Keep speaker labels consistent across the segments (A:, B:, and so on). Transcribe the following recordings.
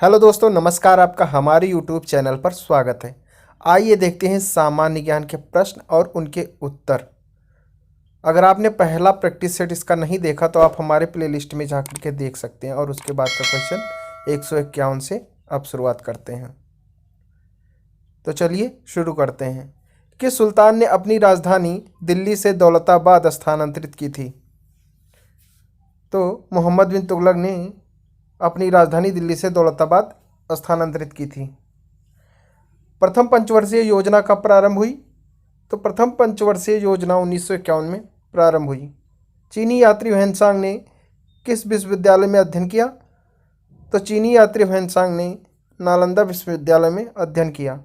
A: Hello दोस्तों, नमस्कार। आपका हमारे यूट्यूब चैनल पर स्वागत है। आइए देखते हैं सामान्य ज्ञान के प्रश्न और उनके उत्तर। अगर आपने पहला प्रैक्टिस सेट इसका नहीं देखा तो आप हमारे प्लेलिस्ट में जाकर के देख सकते हैं और उसके बाद का क्वेश्चन 151 से अब शुरुआत करते हैं। तो चलिए शुरू करते हैं। किस सुल्तान ने अपनी राजधानी दिल्ली से दौलताबाद स्थानांतरित की थी? तो मोहम्मद बिन तुगलक ने अपनी राजधानी दिल्ली से दौलताबाद स्थानांतरित की थी। प्रथम पंचवर्षीय योजना कब प्रारंभ हुई? तो प्रथम पंचवर्षीय योजना 1951 में प्रारंभ हुई। चीनी यात्री ह्वेनसांग ने किस विश्वविद्यालय में अध्ययन किया? तो चीनी यात्री ह्वेनसांग ने नालंदा विश्वविद्यालय में अध्ययन किया।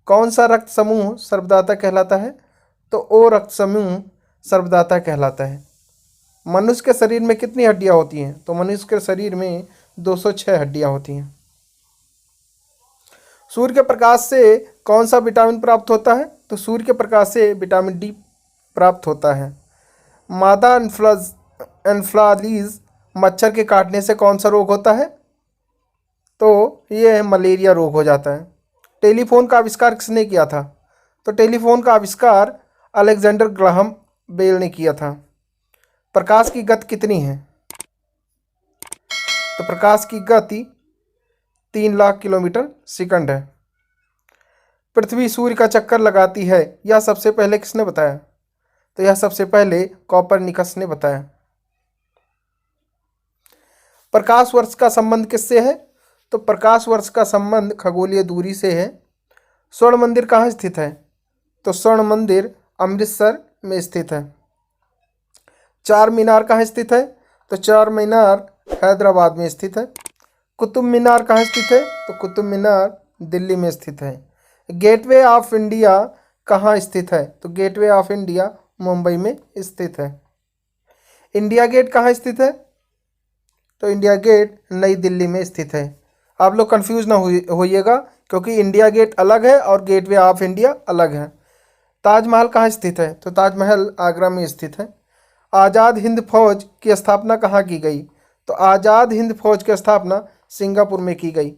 A: कौन सा रक्त समूह सर्वदाता कहलाता है? तो ओ रक्त समूह सर्वदाता कहलाता है। मनुष्य के शरीर में कितनी हड्डियां होती हैं? तो मनुष्य के शरीर में 206 हड्डियां होती हैं। सूर्य के प्रकाश से कौन सा विटामिन प्राप्त होता है? तो सूर्य के प्रकाश से विटामिन डी प्राप्त होता है। मादा एन्फ्लालीज मच्छर के काटने से कौन सा रोग होता है? तो ये मलेरिया रोग हो जाता है। टेलीफोन का आविष्कार किसने किया था? तो टेलीफोन का आविष्कार अलेक्जेंडर ग्राहम बेल ने किया था। प्रकाश की गति कितनी है? तो प्रकाश की गति 3 लाख किलोमीटर सेकंड है। पृथ्वी सूर्य का चक्कर लगाती है, यह सबसे पहले किसने बताया? तो यह सबसे पहले कॉपरनिकस ने बताया। प्रकाश वर्ष का संबंध किससे है? तो प्रकाश वर्ष का संबंध खगोलीय दूरी से है। स्वर्ण मंदिर कहाँ स्थित है? तो स्वर्ण मंदिर अमृतसर में स्थित है। चार मीनार कहाँ स्थित है? तो चार मीनार हैदराबाद में स्थित है। कुतुब मीनार कहाँ स्थित है? तो कुतुब मीनार दिल्ली में स्थित है। गेटवे ऑफ इंडिया कहाँ स्थित है? तो गेटवे ऑफ इंडिया मुंबई में स्थित है। इंडिया गेट कहाँ स्थित है? तो इंडिया गेट नई दिल्ली में स्थित है। आप लोग कंफ्यूज ना होइएगा, क्योंकि इंडिया गेट अलग है और गेटवे ऑफ इंडिया अलग है। ताजमहल कहाँ स्थित है? तो ताजमहल आगरा में स्थित है। आज़ाद हिंद फौज की स्थापना कहाँ की गई? तो आज़ाद हिंद फौज की स्थापना सिंगापुर में की गई।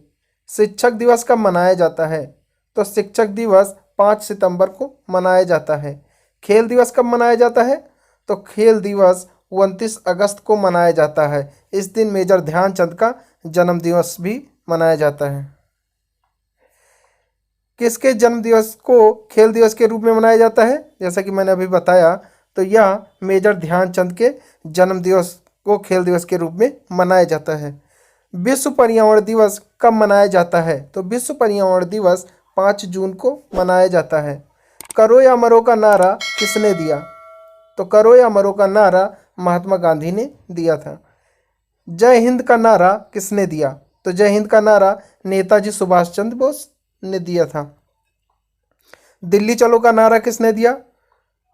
A: शिक्षक दिवस कब मनाया जाता है? तो शिक्षक दिवस 5 सितंबर को मनाया जाता है। खेल दिवस कब मनाया जाता है? तो खेल दिवस 29 अगस्त को मनाया जाता है। इस दिन मेजर ध्यानचंद का जन्म दिवस भी मनाया जाता है। किसके जन्म दिवस को खेल दिवस के रूप में मनाया जाता है? जैसा कि मैंने अभी बताया, तो यह मेजर ध्यानचंद के जन्म दिवस को खेल दिवस के रूप में मनाया जाता है। विश्व पर्यावरण दिवस कब मनाया जाता है? तो विश्व पर्यावरण दिवस 5 जून को मनाया जाता है। करो या मरो का नारा किसने दिया? तो करो या मरो का नारा महात्मा गांधी ने दिया था। जय हिंद का नारा किसने दिया? तो जय हिंद का नारा नेताजी सुभाष चंद्र बोस ने दिया था। दिल्ली चलो का नारा किसने दिया?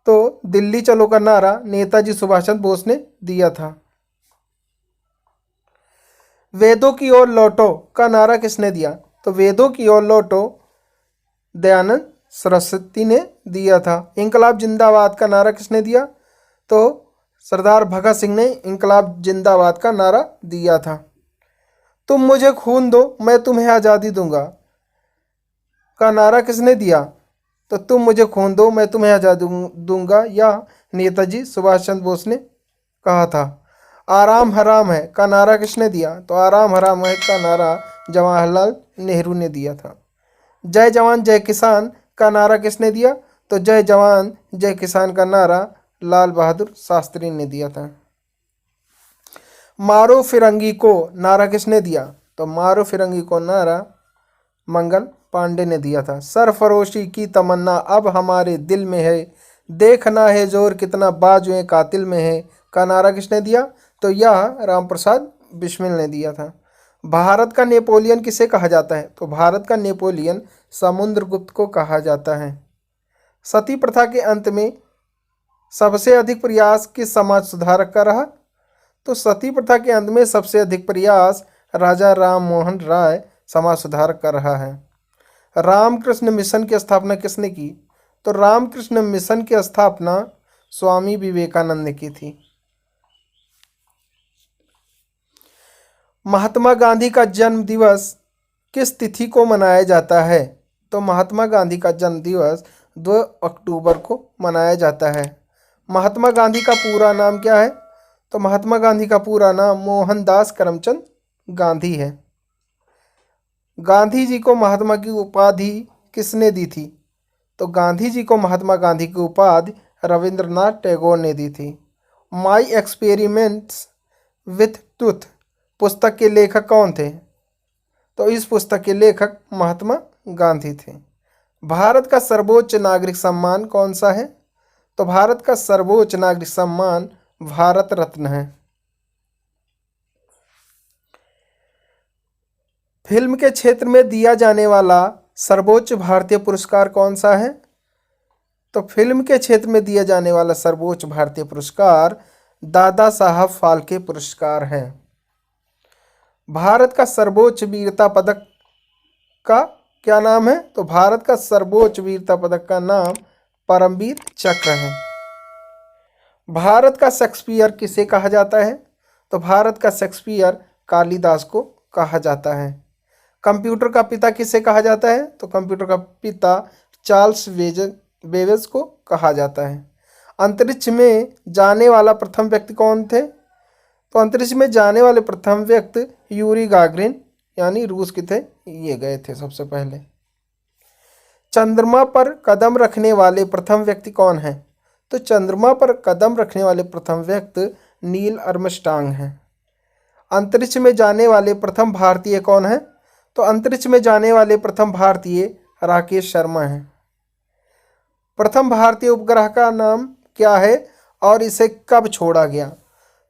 A: तो दिल्ली चलो का नारा नेताजी सुभाष चंद्र बोस ने दिया था। वेदों की ओर लौटो का नारा किसने दिया? तो वेदों की ओर लौटो दयानंद सरस्वती ने दिया था। इंकलाब जिंदाबाद का नारा किसने दिया? तो सरदार भगत सिंह ने इंकलाब जिंदाबाद का नारा दिया था। तुम मुझे खून दो मैं तुम्हें आज़ादी दूंगा का नारा किसने दिया? तो तुम मुझे खून दो मैं तुम्हें आज़ादी दूंगा यह नेताजी सुभाष चंद्र बोस ने कहा था। आराम हराम है का नारा किसने दिया? तो आराम हराम है का नारा जवाहरलाल नेहरू ने दिया था। जय जवान जय किसान का नारा किसने दिया? तो जय जवान जय किसान का नारा लाल बहादुर शास्त्री ने दिया था। मारो फिरंगी को नारा किसने दिया? तो मारो फिरंगी को नारा मंगल पांडे ने दिया था। सरफरोशी की तमन्ना अब हमारे दिल में है, देखना है जोर कितना बाजुए कातिल में है का नारा किसने दिया? तो यह रामप्रसाद बिस्मिल ने दिया था। भारत का नेपोलियन किसे कहा जाता है? तो भारत का नेपोलियन समुद्रगुप्त को कहा जाता है। सती प्रथा के अंत में सबसे अधिक प्रयास किस समाज सुधारक का रहा? तो सती प्रथा के अंत में सबसे अधिक प्रयास राजा राम मोहन राय समाज सुधारक का रहा है। रामकृष्ण मिशन की स्थापना किसने की? तो रामकृष्ण मिशन की स्थापना स्वामी विवेकानंद ने की थी। महात्मा गांधी का जन्म दिवस किस तिथि को मनाया जाता है? तो महात्मा गांधी का जन्म दिवस 2 अक्टूबर को मनाया जाता है। महात्मा गांधी का पूरा नाम क्या है? तो महात्मा गांधी का पूरा नाम मोहनदास करमचंद गांधी है। गांधी जी को महात्मा की उपाधि किसने दी थी? तो गांधी जी को महात्मा गांधी की उपाधि रविंद्रनाथ टैगोर ने दी थी। माई एक्सपेरिमेंट्स विथ टूथ पुस्तक के लेखक कौन थे? तो इस पुस्तक के लेखक महात्मा गांधी थे। भारत का सर्वोच्च नागरिक सम्मान कौन सा है? तो भारत का सर्वोच्च नागरिक सम्मान भारत रत्न है। फिल्म के क्षेत्र में दिया जाने वाला सर्वोच्च भारतीय पुरस्कार कौन सा है? तो फिल्म के क्षेत्र में दिया जाने वाला सर्वोच्च भारतीय पुरस्कार दादा साहब फाल्के पुरस्कार है। भारत का सर्वोच्च वीरता पदक का क्या नाम है? तो भारत का सर्वोच्च वीरता पदक का नाम परमवीर चक्र है। भारत का शेक्सपियर किसे कहा जाता है? तो भारत का शेक्सपियर कालिदास को कहा जाता है। कंप्यूटर का पिता किसे कहा जाता है? तो कंप्यूटर का पिता चार्ल्स बेबेज को कहा जाता है। अंतरिक्ष में जाने वाला प्रथम व्यक्ति कौन थे? तो अंतरिक्ष में जाने वाले प्रथम व्यक्ति यूरी गागरिन यानी रूस के थे, ये गए थे सबसे पहले। चंद्रमा पर कदम रखने वाले प्रथम व्यक्ति कौन है? तो चंद्रमा पर कदम रखने वाले प्रथम व्यक्ति नील आर्मस्ट्रांग हैं। अंतरिक्ष में जाने वाले प्रथम भारतीय कौन है? तो अंतरिक्ष में जाने वाले प्रथम भारतीय राकेश शर्मा हैं। प्रथम भारतीय उपग्रह का नाम क्या है और इसे कब छोड़ा गया?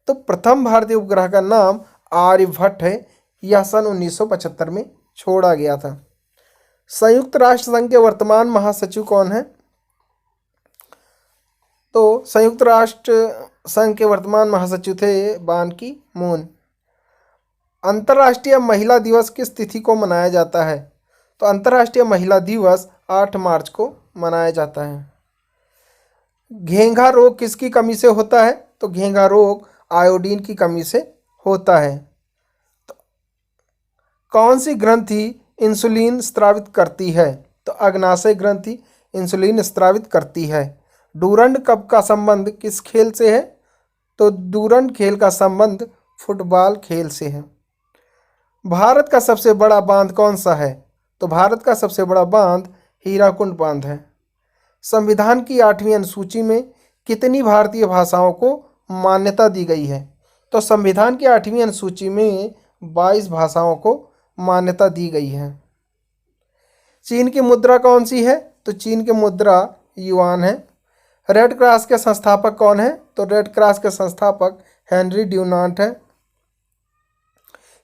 A: तो प्रथम भारतीय उपग्रह का नाम आर्यभट्ट है। यह सन 1975 में छोड़ा गया था। संयुक्त राष्ट्र संघ के वर्तमान महासचिव कौन है? तो संयुक्त राष्ट्र संघ के वर्तमान महासचिव थे बान की मून। अंतर्राष्ट्रीय महिला दिवस किस तिथि को मनाया जाता है? तो अंतर्राष्ट्रीय महिला दिवस 8 मार्च को मनाया जाता है। घेंघा रोग किसकी कमी से होता है? तो घेंघा रोग आयोडीन की कमी से होता है। तो कौन सी ग्रंथि इंसुलिन स्रावित करती है? तो अग्नाशय ग्रंथि इंसुलिन स्रावित करती है। डूरंड कप का संबंध किस खेल से है? तो डूरंड खेल का संबंध फुटबॉल खेल से है। भारत का सबसे बड़ा बांध कौन सा है? तो भारत का सबसे बड़ा बांध हीराकुंड बांध है। संविधान की 8वीं अनुसूची में कितनी भारतीय भाषाओं को मान्यता दी गई है? तो संविधान की 8वीं अनुसूची में 22 भाषाओं को मान्यता दी गई है। चीन की मुद्रा कौन सी है? तो चीन की मुद्रा युआन है। रेड क्रॉस के संस्थापक कौन है? तो रेड क्रॉस के संस्थापक हेनरी ड्यूनांट है।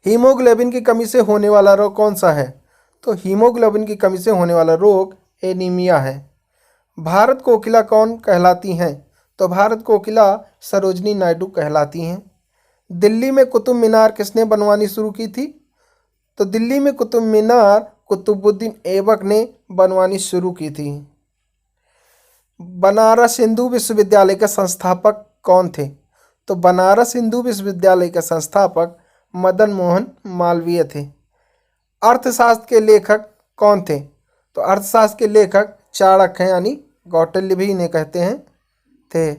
A: हीमोग्लोबिन की कमी से होने वाला रोग कौन सा है? तो हीमोग्लोबिन की कमी से होने वाला रोग एनीमिया है। भारत कोकिला कौन कहलाती हैं? तो भारत कोकिला सरोजनी नायडू कहलाती हैं। दिल्ली में कुतुब मीनार किसने बनवानी शुरू की थी? तो दिल्ली में कुतुब मीनार कुतुबुद्दीन ऐबक ने बनवानी शुरू की थी। बनारस हिंदू विश्वविद्यालय के संस्थापक कौन थे? तो बनारस हिंदू विश्वविद्यालय के संस्थापक मदन मोहन मालवीय थे। अर्थशास्त्र के लेखक कौन थे? तो अर्थशास्त्र के लेखक चाणक्य हैं, यानी कौटिल्य भी इन्हें कहते हैं थे।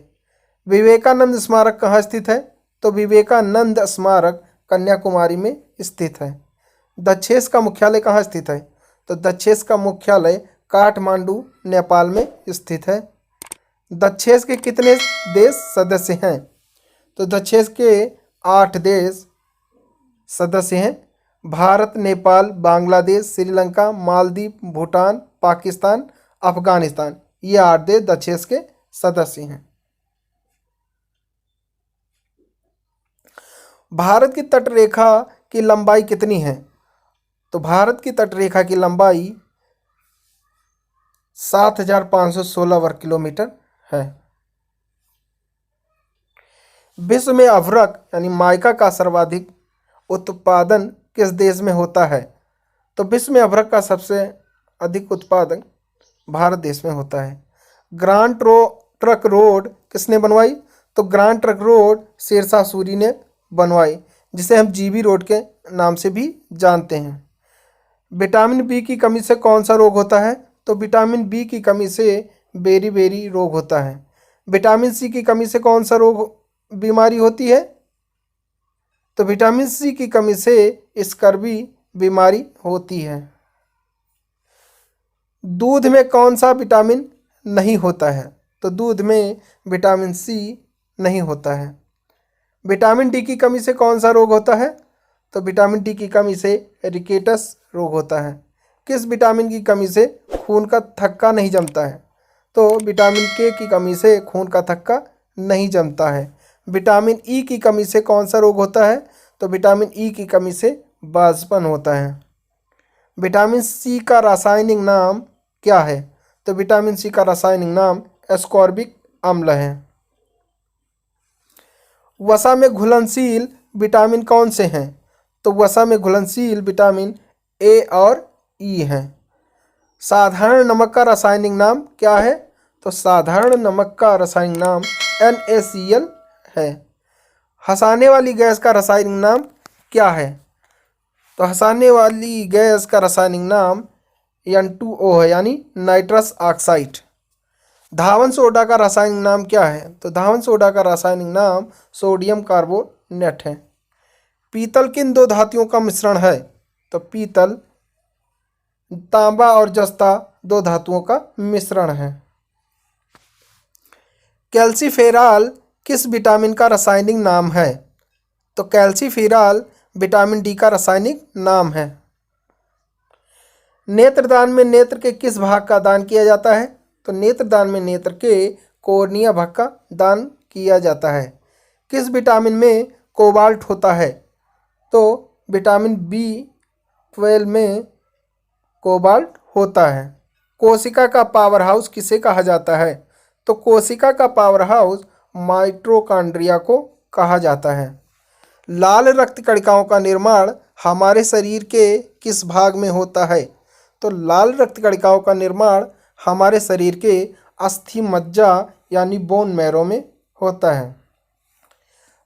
A: विवेकानंद स्मारक कहाँ स्थित है? तो विवेकानंद स्मारक कन्याकुमारी में स्थित है। दक्षेस का मुख्यालय कहाँ स्थित है? तो दक्षेस का मुख्यालय काठमांडू नेपाल में स्थित है। दक्षेस के कितने देश सदस्य हैं? तो दक्षेस के 8 देश सदस्य हैं। भारत, नेपाल, बांग्लादेश, श्रीलंका, मालदीव, भूटान, पाकिस्तान, अफगानिस्तान, ये 8 देश दक्षेस के सदस्य हैं। भारत की तटरेखा की लंबाई कितनी है? तो भारत की तटरेखा की लंबाई 7516 वर्ग किलोमीटर है। विश्व में अभ्रक यानी माइका का सर्वाधिक उत्पादन किस देश में होता है? तो विश्व में अभ्रक का सबसे अधिक उत्पादन भारत देश में होता है। ग्रांड ट्रक रोड किसने बनवाई? तो Grand Trunk Road Sher Shah Suri ने बनवाई, जिसे हम जीबी रोड के नाम से भी जानते हैं। विटामिन बी की कमी से कौन सा रोग होता है? तो विटामिन बी की कमी से बेरी रोग होता है। विटामिन सी की कमी से कौन सा रोग बीमारी होती है? तो विटामिन सी की कमी से स्कर्वी बीमारी होती है। दूध में कौन सा विटामिन नहीं होता है? तो दूध में विटामिन सी नहीं होता है। विटामिन डी की कमी से कौन सा रोग होता है? तो विटामिन डी की कमी से रिकेटस रोग होता है। किस विटामिन की कमी से खून का थक्का नहीं जमता है? तो विटामिन के की कमी से खून का थक्का नहीं जमता है। विटामिन ई की कमी से कौन सा रोग होता है? तो विटामिन ई की कमी से बांझपन होता है। विटामिन सी का रासायनिक नाम क्या है? तो विटामिन सी का रासायनिक नाम एस्कॉर्बिक अम्ल है। वसा में घुलनशील विटामिन कौन से हैं? तो वसा में घुलनशील विटामिन ए और ई हैं। साधारण नमक का रासायनिक नाम क्या है? तो साधारण नमक का रासायनिक नाम NaCl है। हंसाने वाली गैस का रासायनिक नाम क्या है? तो हंसाने वाली गैस का रासायनिक नाम N2O है, यानी नाइट्रस ऑक्साइड। धावन सोडा का रासायनिक नाम क्या है? तो धावन सोडा का रासायनिक नाम सोडियम कार्बोनेट है। पीतल किन दो धातुओं का मिश्रण है? तो पीतल तांबा और जस्ता दो धातुओं का मिश्रण है। कैल्सीफेरॉल किस विटामिन का रासायनिक नाम है? तो कैल्सीफेरॉल विटामिन डी का रासायनिक नाम है। नेत्रदान में नेत्र के किस भाग का दान किया जाता है? तो नेत्रदान में नेत्र के कोर्निया भाग का दान किया जाता है। किस विटामिन में कोबाल्ट होता है? तो विटामिन B12 में कोबाल्ट होता है। कोशिका का पावर हाउस किसे कहा जाता है? तो कोशिका का पावर हाउस माइटोकॉन्ड्रिया को कहा जाता है। लाल रक्त कणिकाओं का निर्माण हमारे शरीर के किस भाग में होता है? तो लाल रक्त कणिकाओं का निर्माण हमारे शरीर के अस्थि मज्जा यानी बोन मैरो में होता है।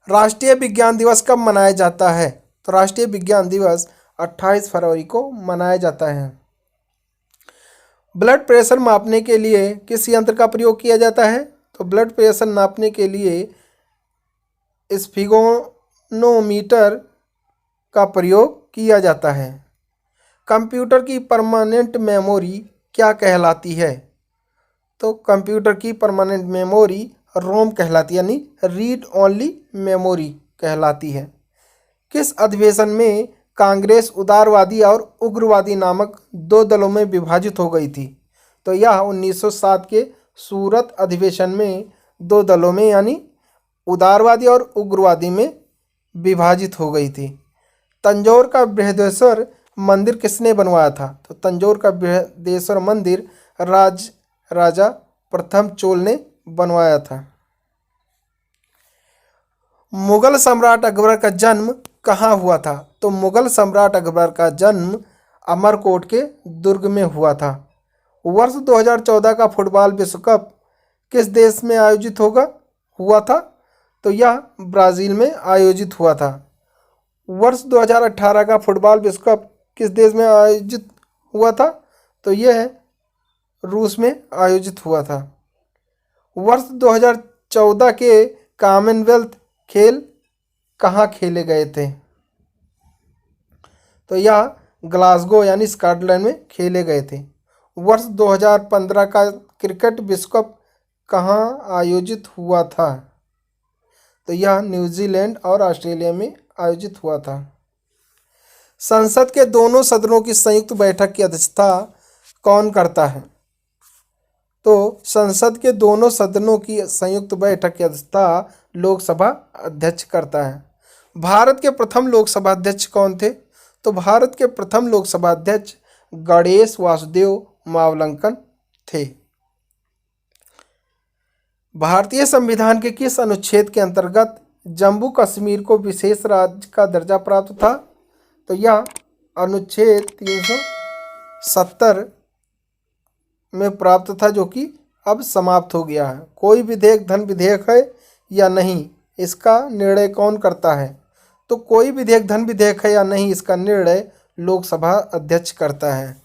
A: राष्ट्रीय विज्ञान दिवस कब मनाया जाता है? तो राष्ट्रीय विज्ञान दिवस 28 फरवरी को मनाया जाता है। ब्लड प्रेशर मापने के लिए किस यंत्र का प्रयोग किया जाता है? तो ब्लड प्रेशर नापने के लिए स्फिगोनोमीटर का प्रयोग किया जाता है। कंप्यूटर की परमानेंट मेमोरी क्या कहलाती है? तो कंप्यूटर की परमानेंट मेमोरी रोम कहलाती है, यानी रीड ओनली मेमोरी कहलाती है। किस अधिवेशन में कांग्रेस उदारवादी और उग्रवादी नामक दो दलों में विभाजित हो गई थी? तो यह 1907 के सूरत अधिवेशन में दो दलों में यानी उदारवादी और उग्रवादी में विभाजित हो गई थी। तंजौर का बृहदेश्वर मंदिर किसने बनवाया था? तो तंजौर का बृहदेश्वर मंदिर राजा प्रथम चोल ने बनवाया था। मुगल सम्राट अकबर का जन्म कहाँ हुआ था? तो मुगल सम्राट अकबर का जन्म अमरकोट के दुर्ग में हुआ था। वर्ष 2014 का फुटबॉल विश्व कप किस देश में आयोजित हुआ था? तो यह ब्राज़ील में आयोजित हुआ था। वर्ष 2018 का फुटबॉल विश्व कप किस देश में आयोजित हुआ था? तो यह रूस में आयोजित हुआ था। वर्ष 2014 के कॉमनवेल्थ खेल कहाँ खेले गए थे? तो यह ग्लासगो यानी स्कॉटलैंड में खेले गए थे। वर्ष 2015 का क्रिकेट विश्व कप कहाँ आयोजित हुआ था? तो यह न्यूजीलैंड और ऑस्ट्रेलिया में आयोजित हुआ था। संसद के दोनों सदनों की संयुक्त बैठक की अध्यक्षता कौन करता है? तो संसद के दोनों सदनों की संयुक्त बैठक की अध्यक्षता लोकसभा अध्यक्ष करता है। भारत के प्रथम लोकसभा अध्यक्ष कौन थे? तो भारत के प्रथम लोकसभा अध्यक्ष गणेश वासुदेव मावलंकन थे। भारतीय संविधान के किस अनुच्छेद के अंतर्गत जम्मू कश्मीर को विशेष राज्य का दर्जा प्राप्त था? तो यह अनुच्छेद 370 में प्राप्त था, जो कि अब समाप्त हो गया है। कोई विधेयक धन विधेयक है या नहीं, इसका निर्णय कौन करता है? तो कोई विधेयक धन विधेयक है या नहीं, इसका निर्णय लोकसभा अध्यक्ष करता है।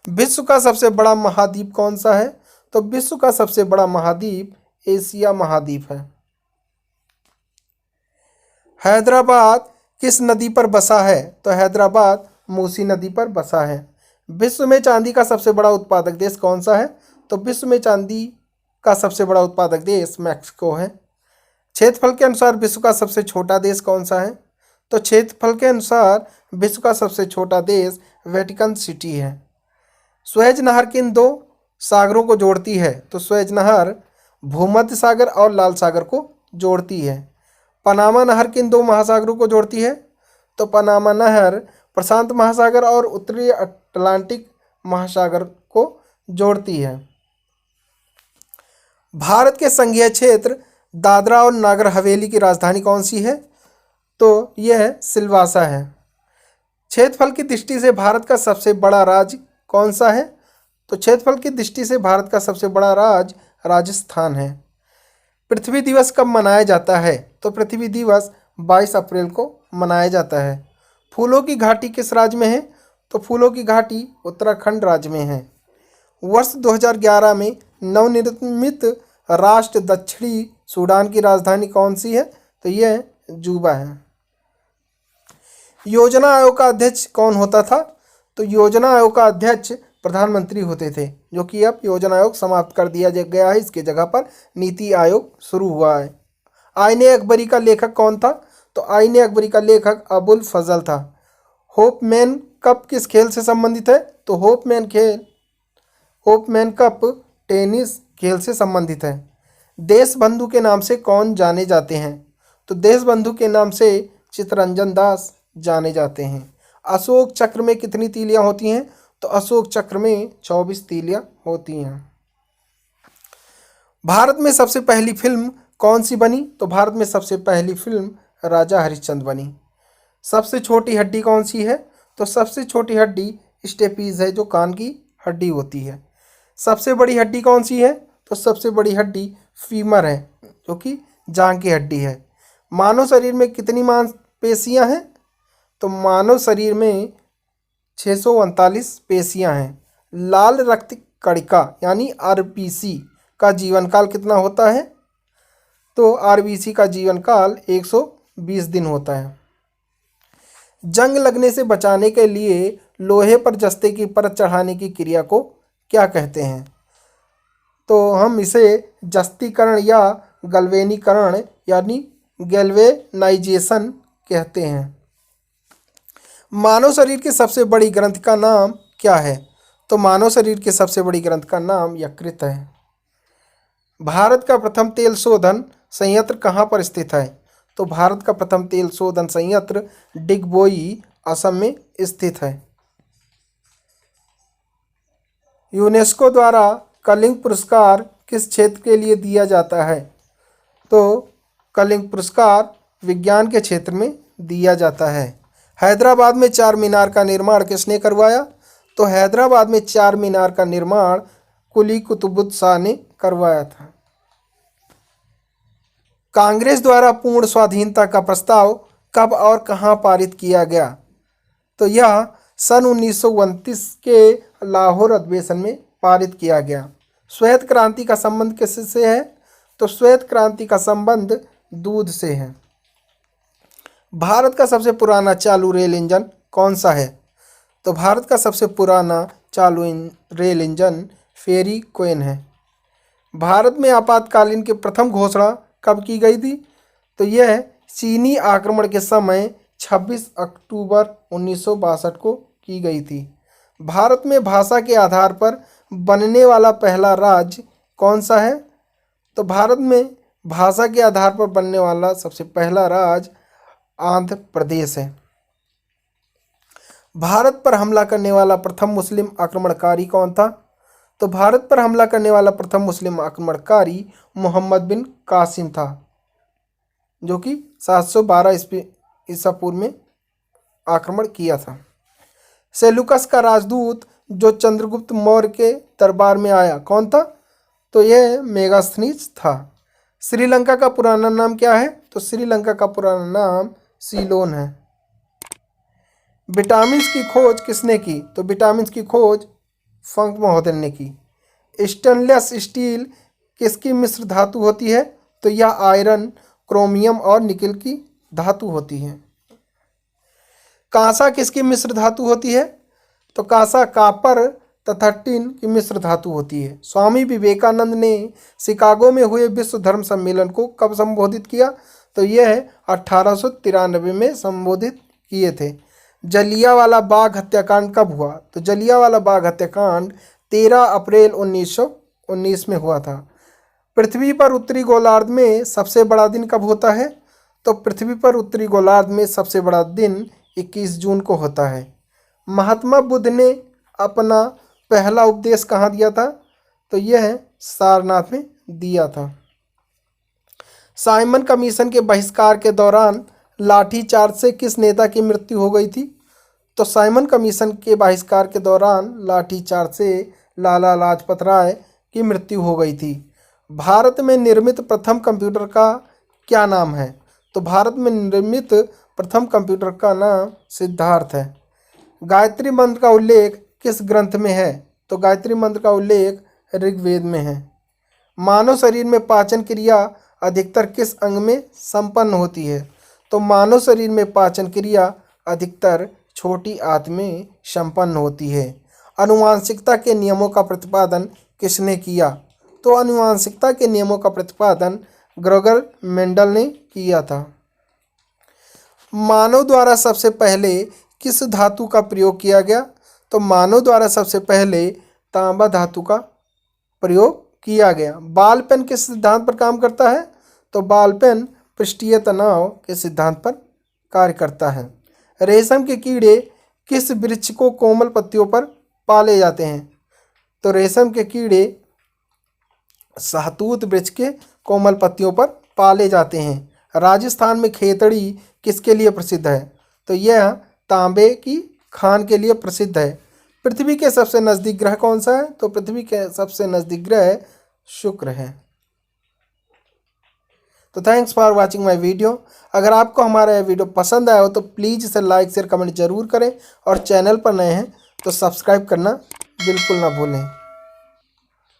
A: विश्व का सबसे बड़ा महाद्वीप कौन सा है? तो विश्व का सबसे बड़ा महाद्वीप एशिया महाद्वीप है। हैदराबाद किस नदी पर बसा है? तो हैदराबाद मूसी नदी पर बसा है। विश्व में चांदी का सबसे बड़ा उत्पादक देश कौन सा है? तो विश्व में चांदी का सबसे बड़ा उत्पादक देश मैक्सिको है। क्षेत्रफल के अनुसार विश्व का सबसे छोटा देश कौन सा है? तो क्षेत्रफल के अनुसार विश्व का सबसे छोटा देश वेटिकन सिटी है। स्वेज नहर किन दो सागरों को जोड़ती है? तो स्वेज नहर भूमध्य सागर और लाल सागर को जोड़ती है। पनामा नहर किन दो महासागरों को जोड़ती है? तो पनामा नहर प्रशांत महासागर और उत्तरी अटलांटिक महासागर को जोड़ती है। भारत के संघीय क्षेत्र दादरा और नागर हवेली की राजधानी कौन सी है? तो यह सिलवासा है। क्षेत्रफल की दृष्टि से भारत का सबसे बड़ा राज्य कौन सा है? तो क्षेत्रफल की दृष्टि से भारत का सबसे बड़ा राज्य राजस्थान है। पृथ्वी दिवस कब मनाया जाता है? तो पृथ्वी दिवस 22 अप्रैल को मनाया जाता है। फूलों की घाटी किस राज्य में है? तो फूलों की घाटी उत्तराखंड राज्य में है। वर्ष 2011 में नवनिर्मित राष्ट्र दक्षिणी सूडान की राजधानी कौन सी है? तो यह जूबा है। योजना आयोग का अध्यक्ष कौन होता था? तो योजना आयोग का अध्यक्ष प्रधानमंत्री होते थे, जो कि अब योजना आयोग समाप्त कर दिया गया है। इसके जगह पर नीति आयोग शुरू हुआ है। आईने अकबरी का लेखक कौन था? तो आईने अकबरी का लेखक अबुल फजल था। होपमैन कप किस खेल से संबंधित है? तो होपमैन कप टेनिस खेल से संबंधित है। देशबंधु के नाम से कौन जाने जाते हैं? तो देशबंधु के नाम से चित्तरंजन दास जाने जाते हैं। अशोक चक्र में कितनी तीलियां होती हैं? तो अशोक चक्र में 24 तीलियां होती हैं। भारत में सबसे पहली फिल्म कौन सी बनी? तो भारत में सबसे पहली फिल्म राजा हरिश्चंद्र बनी। सबसे छोटी हड्डी कौन सी है? तो सबसे छोटी हड्डी स्टेपीज है, जो कान की हड्डी होती है। सबसे बड़ी हड्डी कौन सी है? तो सबसे बड़ी हड्डी फीमर है, जो कि जांघ की हड्डी है। मानव शरीर में कितनी मांसपेशियां हैं? तो मानव शरीर में 639 पेशियां हैं। लाल रक्त कणिका यानी आरबीसी का जीवन काल कितना होता है? तो आरबीसी का जीवन काल 120 दिन होता है। जंग लगने से बचाने के लिए लोहे पर जस्ते की परत चढ़ाने की क्रिया को क्या कहते हैं? तो हम इसे जस्तीकरण या गैल्वेनीकरण यानी गैल्वेनाइजेशन कहते हैं। मानव शरीर की सबसे बड़ी ग्रंथि का नाम क्या है? तो मानव शरीर की सबसे बड़ी ग्रंथि का नाम यकृत है। भारत का प्रथम तेल शोधन संयंत्र कहाँ पर स्थित है? तो भारत का प्रथम तेल शोधन संयंत्र डिगबोई असम में स्थित है। यूनेस्को द्वारा कलिंग पुरस्कार किस क्षेत्र के लिए दिया जाता है? तो कलिंग पुरस्कार विज्ञान के क्षेत्र में दिया जाता है। हैदराबाद में चार मीनार का निर्माण किसने करवाया? तो हैदराबाद में चार मीनार का निर्माण कुली कुतुबुद्दीन ने करवाया था। कांग्रेस द्वारा पूर्ण स्वाधीनता का प्रस्ताव कब और कहां पारित किया गया? तो यह सन 1929 के लाहौर अधिवेशन में पारित किया गया। श्वेत क्रांति का संबंध किससे है? तो श्वेत क्रांति का संबंध दूध से है। भारत का सबसे पुराना चालू रेल इंजन कौन सा है? तो भारत का सबसे पुराना चालू रेल इंजन फेरी क्वेन है। भारत में आपातकालीन की प्रथम घोषणा कब की गई थी? तो यह चीनी आक्रमण के समय 26 अक्टूबर 1962 को की गई थी। भारत में भाषा के आधार पर बनने वाला पहला राज्य कौन सा है? तो भारत में भाषा के आधार पर बनने वाला सबसे पहला राज्य आंध्र प्रदेश है। भारत पर हमला करने वाला प्रथम मुस्लिम आक्रमणकारी कौन था? तो भारत पर हमला करने वाला प्रथम मुस्लिम आक्रमणकारी मोहम्मद बिन कासिम था, जो कि 712 ईसा पूर्व में आक्रमण किया था। सेल्यूकस का राजदूत जो चंद्रगुप्त मौर्य के दरबार में आया कौन था? तो यह मेगास्थनीज था। श्रीलंका का पुराना नाम क्या है? तो श्रीलंका का पुराना नाम सीलोन है। विटामिन की खोज किसने की? तो विटामिन की खोज फंक महोदय ने की। स्टेनलेस स्टील किसकी मिश्र धातु होती है? तो यह आयरन, क्रोमियम और निकेल की धातु होती है। कांसा किसकी मिश्र धातु होती है? तो कांसा कॉपर तथा टिन की मिश्र धातु होती है। स्वामी विवेकानंद ने शिकागो में हुए विश्व धर्म सम्मेलन को कब संबोधित किया? तो यह 1893 में संबोधित किए थे। जलियांवाला बाग हत्याकांड कब हुआ? तो जलियांवाला बाग हत्याकांड 13 अप्रैल 1919 में हुआ था। पृथ्वी पर उत्तरी गोलार्ध में सबसे बड़ा दिन कब होता है? तो पृथ्वी पर उत्तरी गोलार्ध में सबसे बड़ा दिन 21 जून को होता है। महात्मा बुद्ध ने अपना पहला उपदेश कहाँ दिया था? तो यह सारनाथ में दिया था। साइमन कमीशन के बहिष्कार के दौरान लाठीचार्ज से किस नेता की मृत्यु हो गई थी? तो साइमन कमीशन के बहिष्कार के दौरान लाठीचार्ज से लाला लाजपत राय की मृत्यु हो गई थी। भारत में निर्मित प्रथम कंप्यूटर का क्या नाम है? तो भारत में निर्मित प्रथम कंप्यूटर का नाम सिद्धार्थ है। गायत्री मंत्र का उल्लेख किस ग्रंथ में है? तो गायत्री मंत्र का उल्लेख ऋग्वेद में है। मानव शरीर में पाचन क्रिया अधिकतर किस अंग में संपन्न होती है? तो मानव शरीर में पाचन क्रिया अधिकतर छोटी आंत में संपन्न होती है। आनुवांशिकता के नियमों का प्रतिपादन किसने किया? तो आनुवांशिकता के नियमों का प्रतिपादन ग्रेगर मेंडल ने किया था। मानव द्वारा सबसे पहले किस धातु का प्रयोग किया गया? तो मानव द्वारा सबसे पहले तांबा धातु का प्रयोग किया गया। बॉल पेन किस सिद्धांत पर काम करता है? तो बॉल पेन पृष्ठीय तनाव के सिद्धांत पर कार्य करता है। रेशम के कीड़े किस वृक्ष को कोमल पत्तियों पर पाले जाते हैं? तो रेशम के कीड़े शहतूत वृक्ष के कोमल पत्तियों पर पाले जाते हैं। राजस्थान में खेतड़ी किसके लिए प्रसिद्ध है? तो यह तांबे की खान के लिए प्रसिद्ध है। पृथ्वी के सबसे नज़दीक ग्रह कौन सा है? तो पृथ्वी के सबसे नज़दीक ग्रह शुक्र है। तो thanks for watching my video. अगर आपको हमारा यह वीडियो पसंद आया हो तो प्लीज़ इसे लाइक शेयर कमेंट जरूर करें और चैनल पर नए हैं तो सब्सक्राइब करना बिल्कुल ना भूलें।